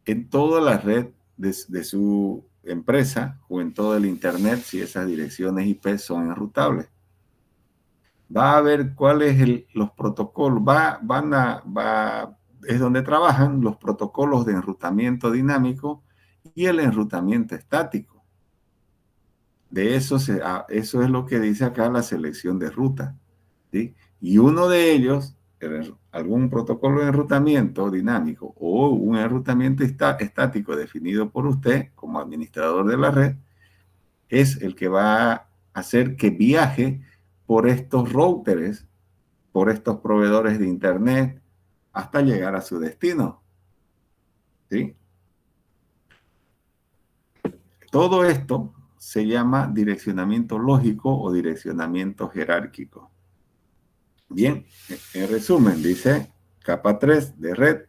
en toda la red de su empresa o en todo el Internet si esas direcciones IP son enrutables. Va a ver cuáles los protocolos, es donde trabajan los protocolos de enrutamiento dinámico y el enrutamiento estático. De eso, eso es lo que dice acá la selección de ruta, ¿sí? Y uno de ellos, algún protocolo de enrutamiento dinámico o un enrutamiento estático definido por usted como administrador de la red, es el que va a hacer que viaje por estos routers, por estos proveedores de Internet, hasta llegar a su destino, ¿sí? Todo esto se llama direccionamiento lógico o direccionamiento jerárquico. Bien, en resumen, dice capa 3 de red,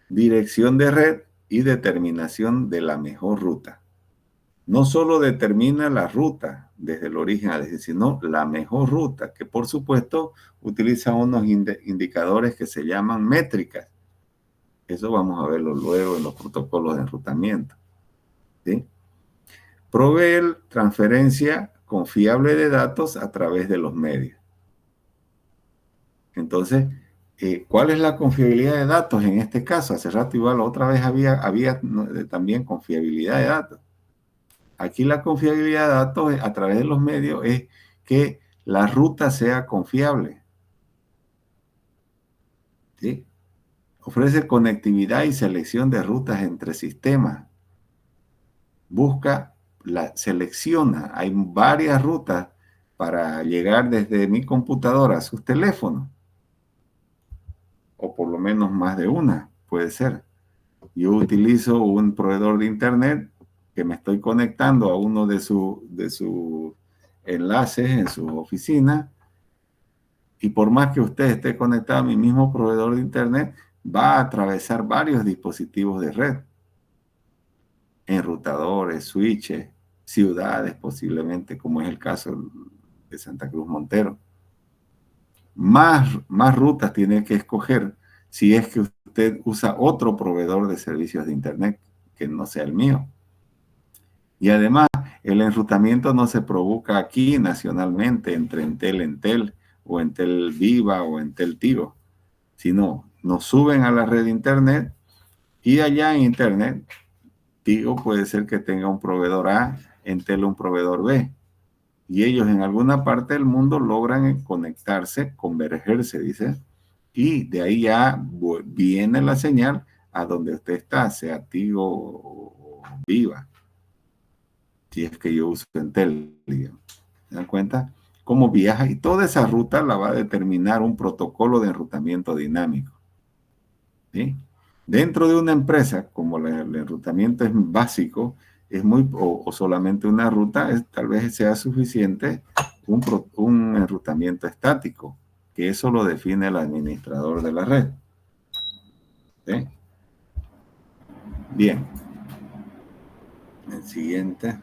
dirección de red y determinación de la mejor ruta. No solo determina la ruta desde el origen al eje, sino la mejor ruta, que por supuesto utiliza unos indicadores que se llaman métricas. Eso vamos a verlo luego en los protocolos de enrutamiento, ¿sí? Provee transferencia confiable de datos a través de los medios. Entonces, ¿cuál es la confiabilidad de datos en este caso? Hace rato igual otra vez había también confiabilidad de datos. Aquí la confiabilidad de datos a través de los medios es que la ruta sea confiable, ¿sí? Ofrece conectividad y selección de rutas entre sistemas. Selecciona, hay varias rutas para llegar desde mi computadora a sus teléfonos, o por lo menos más de una, puede ser. Yo utilizo un proveedor de Internet que me estoy conectando a uno de sus enlaces en su oficina, y por más que usted esté conectado a mi mismo proveedor de Internet, va a atravesar varios dispositivos de red, enrutadores, switches, ciudades posiblemente, como es el caso de Santa Cruz Montero. Más rutas tiene que escoger si es que usted usa otro proveedor de servicios de Internet que no sea el mío. Y además, el enrutamiento no se provoca aquí nacionalmente entre Entel o Entel Viva o Entel Tigo, sino nos suben a la red de Internet y allá en Internet, Tigo puede ser que tenga un proveedor A, Entel un proveedor B. Y ellos en alguna parte del mundo logran conectarse, convergerse, dice, y de ahí ya viene la señal a donde usted está, sea Tigo o Viva, si es que yo uso Entel, digamos. ¿Se dan cuenta? Cómo viaja, y toda esa ruta la va a determinar un protocolo de enrutamiento dinámico, ¿sí? Dentro de una empresa, como el enrutamiento es básico, o solamente una ruta, tal vez sea suficiente un enrutamiento estático, que eso lo define el administrador de la red, ¿sí? Bien. El siguiente.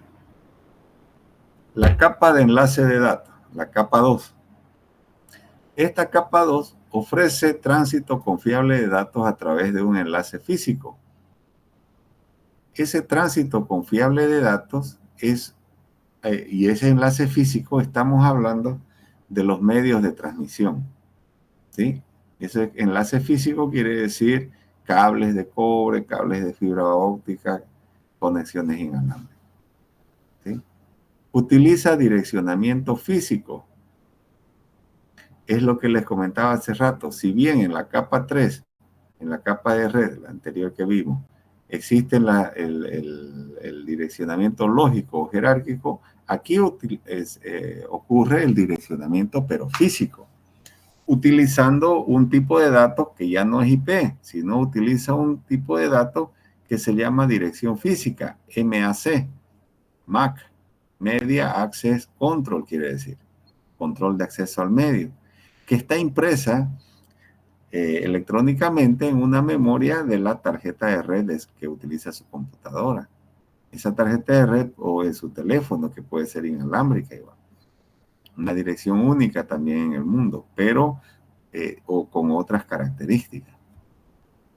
La capa de enlace de datos, la capa 2. Esta capa 2 ofrece tránsito confiable de datos a través de un enlace físico. Ese tránsito confiable de datos y ese enlace físico, estamos hablando de los medios de transmisión, ¿sí? Ese enlace físico quiere decir cables de cobre, cables de fibra óptica, conexiones inalámbricas, ¿sí? Utiliza direccionamiento físico. Es lo que les comentaba hace rato. Si bien en la capa 3, en la capa de red, la anterior que vimos, existe el direccionamiento lógico o jerárquico, aquí ocurre el direccionamiento pero físico, utilizando un tipo de datos que ya no es IP, sino utiliza un tipo de datos que se llama dirección física, MAC, Media Access Control, quiere decir, control de acceso al medio, que está impresa electrónicamente en una memoria de la tarjeta de redes que utiliza su computadora. Esa tarjeta de red o en su teléfono, que puede ser inalámbrica, igual. Una dirección única también en el mundo, pero o con otras características.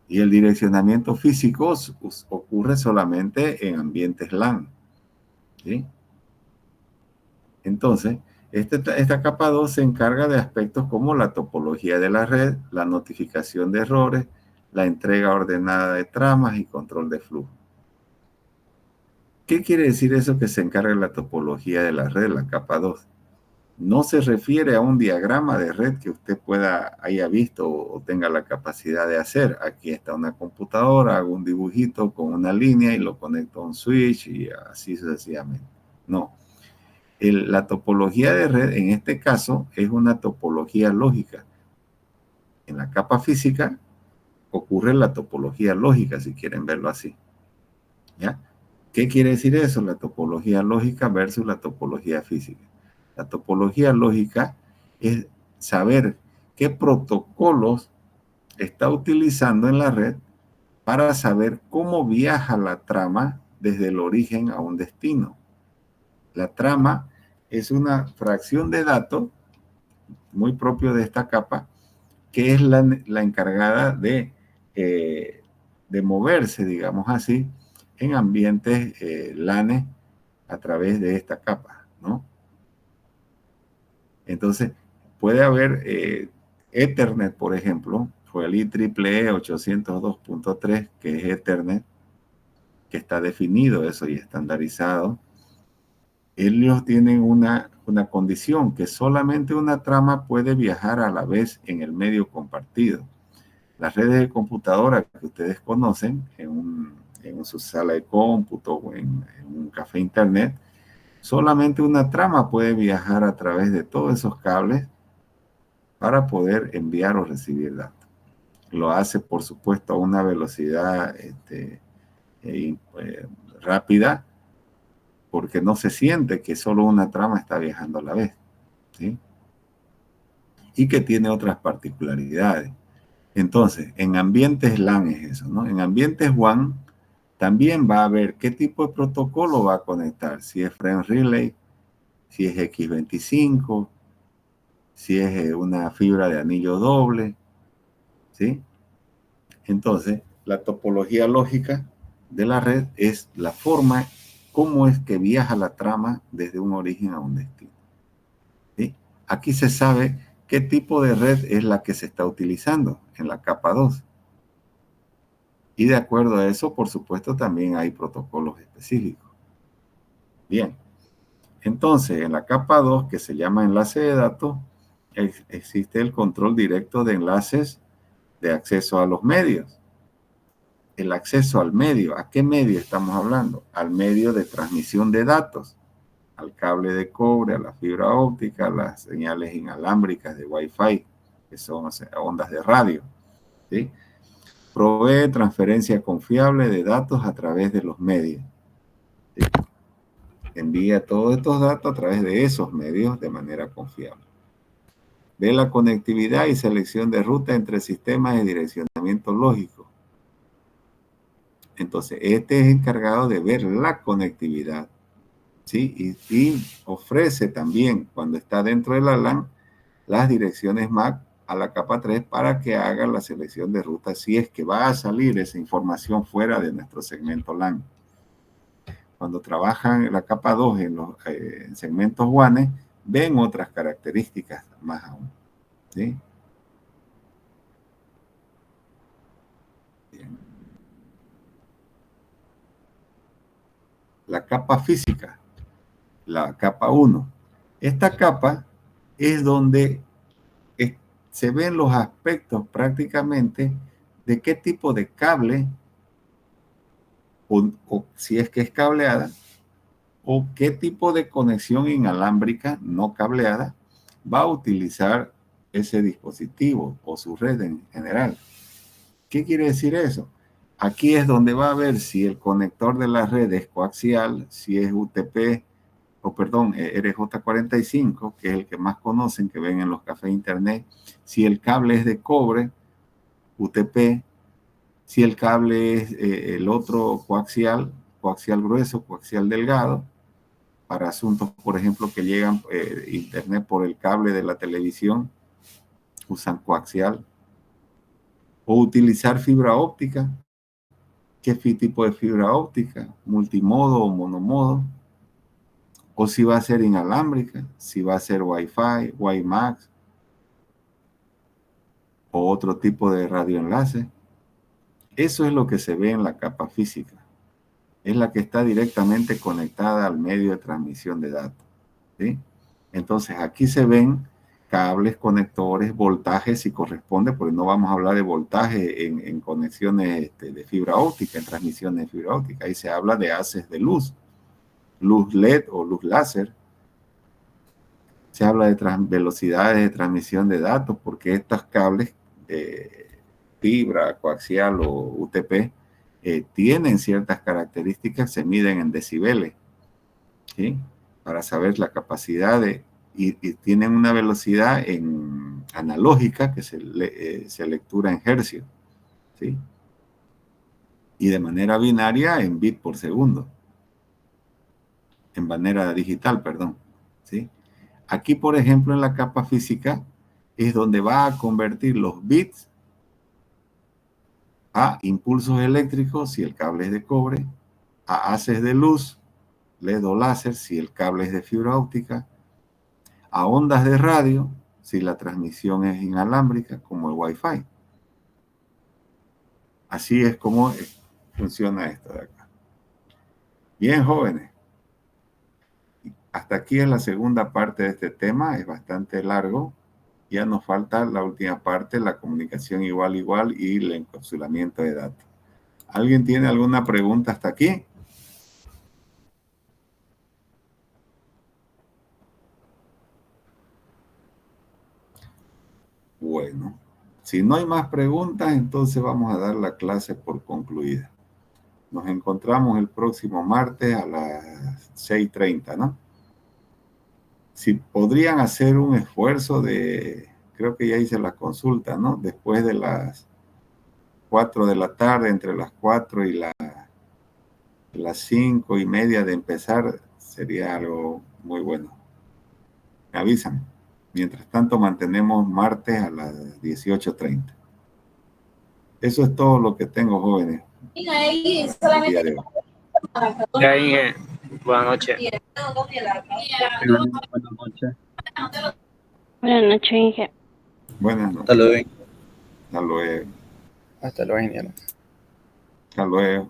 Y el direccionamiento físico ocurre solamente en ambientes LAN, ¿sí? Entonces, esta capa 2 se encarga de aspectos como la topología de la red, la notificación de errores, la entrega ordenada de tramas y control de flujo. ¿Qué quiere decir eso que se encarga de la topología de la red, la capa 2? No se refiere a un diagrama de red que usted haya visto o tenga la capacidad de hacer. Aquí está una computadora, hago un dibujito con una línea y lo conecto a un switch y así sucesivamente. No. La topología de red, en este caso, es una topología lógica. En la capa física ocurre la topología lógica, si quieren verlo así. ¿Ya? ¿Qué quiere decir eso? La topología lógica versus la topología física. La topología lógica es saber qué protocolos está utilizando en la red para saber cómo viaja la trama desde el origen a un destino. La trama es una fracción de datos muy propio de esta capa, que es la encargada de moverse, digamos así, en ambientes LANes a través de esta capa, ¿no? Entonces, puede haber Ethernet, por ejemplo, o el IEEE 802.3, que es Ethernet, que está definido eso y estandarizado. Ellos tienen una condición, que solamente una trama puede viajar a la vez en el medio compartido. Las redes de computadora que ustedes conocen en su sala de cómputo o en un café internet, solamente una trama puede viajar a través de todos esos cables para poder enviar o recibir datos. Lo hace, por supuesto, a una velocidad rápida, porque no se siente que solo una trama está viajando a la vez, ¿sí? Y que tiene otras particularidades. Entonces, en ambientes LAN es eso, ¿no? En ambientes WAN también va a ver qué tipo de protocolo va a conectar, si es Frame Relay, si es X25, si es una fibra de anillo doble, ¿sí? Entonces, la topología lógica de la red es la forma, cómo es que viaja la trama desde un origen a un destino, ¿sí? Aquí se sabe qué tipo de red es la que se está utilizando en la capa 2. Y de acuerdo a eso, por supuesto, también hay protocolos específicos. Bien, entonces en la capa 2, que se llama enlace de datos, existe el control directo de enlaces de acceso a los medios. El acceso al medio, ¿a qué medio estamos hablando? Al medio de transmisión de datos, al cable de cobre, a la fibra óptica, a las señales inalámbricas de Wi-Fi, que son ondas de radio, ¿sí? Provee transferencia confiable de datos a través de los medios, ¿sí? Envía todos estos datos a través de esos medios de manera confiable. Ve la conectividad y selección de ruta entre sistemas de direccionamiento lógico. Entonces, este es encargado de ver la conectividad, ¿sí? Y ofrece también, cuando está dentro de la LAN, las direcciones MAC a la capa 3 para que haga la selección de ruta si es que va a salir esa información fuera de nuestro segmento LAN. Cuando trabajan en la capa 2 en los segmentos WAN, ven otras características más aún, ¿sí? Bien. La capa física, la capa 1. Esta capa es donde se ven los aspectos prácticamente de qué tipo de cable, o si es que es cableada, o qué tipo de conexión inalámbrica no cableada va a utilizar ese dispositivo o su red en general. ¿Qué quiere decir eso? Aquí es donde va a ver si el conector de la red es coaxial, si es UTP, RJ45, que es el que más conocen, que ven en los cafés internet, si el cable es de cobre, UTP, si el cable es el otro coaxial grueso, coaxial delgado, para asuntos, por ejemplo, que llegan internet por el cable de la televisión, usan coaxial, o utilizar fibra óptica. ¿Qué tipo de fibra óptica? Multimodo o monomodo. O si va a ser inalámbrica, si va a ser Wi-Fi, WiMAX, o otro tipo de radioenlace. Eso es lo que se ve en la capa física. es la que está directamente conectada al medio de transmisión de datos, ¿sí? Entonces, aquí se ven cables, conectores, voltajes, si corresponde, porque no vamos a hablar de voltaje en conexiones de fibra óptica, en transmisiones de fibra óptica. Ahí se habla de haces de luz, luz LED o luz láser. Se habla de velocidades de transmisión de datos, porque estos cables fibra, coaxial o UTP tienen ciertas características, se miden en decibeles, ¿sí? Para saber la capacidad y tienen una velocidad analógica que se lectura en hercios, ¿sí? Y de manera binaria en bit por segundo, en manera digital, perdón, ¿sí? Aquí, por ejemplo, en la capa física es donde va a convertir los bits a impulsos eléctricos si el cable es de cobre, a haces de luz, LED o láser si el cable es de fibra óptica, a ondas de radio si la transmisión es inalámbrica, como el Wi-Fi. Así es como funciona esto de acá. Bien, jóvenes. Hasta aquí es la segunda parte de este tema, es bastante largo. Ya nos falta la última parte, la comunicación igual y el encapsulamiento de datos. ¿Alguien tiene alguna pregunta hasta aquí? Bueno, si no hay más preguntas, entonces vamos a dar la clase por concluida. Nos encontramos el próximo martes a las 6:30, ¿no? Si podrían hacer un esfuerzo creo que ya hice la consulta, ¿no? Después de las 4 de la tarde, entre las 4 y las 5:30 de empezar, sería algo muy bueno. Me avisan. Mientras tanto, mantenemos martes a las 18:30. Eso es todo lo que tengo, jóvenes. El día de hoy. Ya, Inge, buenas noches. Buenas noches. Buenas noches, Inge. Buenas noches. Hasta luego. Hasta luego. Hasta luego, ingeniero. Hasta luego.